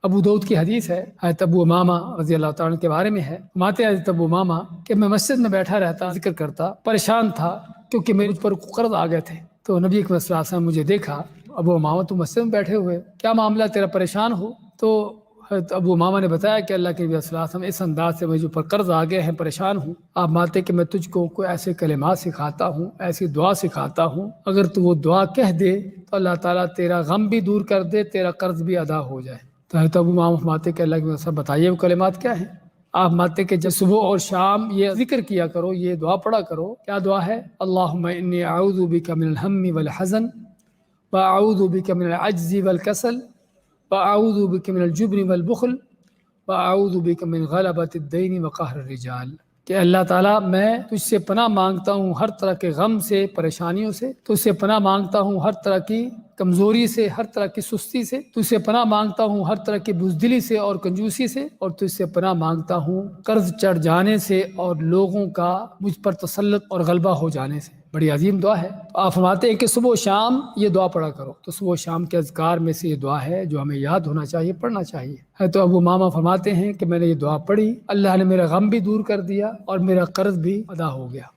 ابو داؤد کی حدیث ہے، حضرت ابو امامہ رضی اللہ تعالیٰ عنہ کے بارے میں ہے، فرماتے ہیں حضرت ابو امامہ کہ میں مسجد میں بیٹھا رہتا، ذکر کرتا، پریشان تھا کیونکہ میرے پر قرض آ گئے تھے۔ تو نبی اکرم صلی اللہ علیہ وسلم مجھے دیکھا، ابو امامہ تو مسجد میں بیٹھے ہوئے، کیا معاملہ، تیرا پریشان ہو؟ تو حضرت ابو امامہ نے بتایا کہ اللہ کے نبی صلی اللہ علیہ وسلم، اس انداز سے مجھے اوپر قرض آ گئے ہیں، پریشان ہوں، آپ مانتے کہ میں تجھ کو کوئی ایسے کلمات سکھاتا ہوں، ایسی دعا سکھاتا ہوں، اگر تو وہ دعا کہہ دے تو اللہ تعالیٰ تیرا غم بھی دور کر دے، تیرا قرض بھی ادا ہو جائے۔ تو حضرت ابو امامہ فرماتے کہ اللہ کے نبی صلی اللہ علیہ وسلم بتائیے وہ کلمات کیا ہیں؟ آپ مانتے کہ جب صبح اور شام یہ ذکر کیا کرو، یہ دعا پڑھا کرو۔ کیا دعا ہے؟ اللہم انی اعوذ بک من الہم والحزن واعوذ بک من العجز والکسل واعوذ بک من الجبن والبخل واعوذ بک من غلبۃ الدین وقہر الرجال، کہ اللہ تعالیٰ میں تجھ سے پناہ مانگتا ہوں ہر طرح کے غم سے، پریشانیوں سے، تجھ سے پناہ مانگتا ہوں ہر طرح کی کمزوری سے، ہر طرح کی سستی سے، تجھ سے پناہ مانگتا ہوں ہر طرح کی بزدلی سے اور کنجوسی سے، اور تجھ سے پناہ مانگتا ہوں قرض چڑھ جانے سے اور لوگوں کا مجھ پر تسلط اور غلبہ ہو جانے سے۔ بڑی عظیم دعا ہے۔ تو آپ فرماتے ہیں کہ صبح و شام یہ دعا پڑھا کرو۔ تو صبح و شام کے اذکار میں سے یہ دعا ہے جو ہمیں یاد ہونا چاہیے، پڑھنا چاہیے۔ ہے تو ابو امامہ فرماتے ہیں کہ میں نے یہ دعا پڑھی، اللہ نے میرا غم بھی دور کر دیا اور میرا قرض بھی ادا ہو گیا۔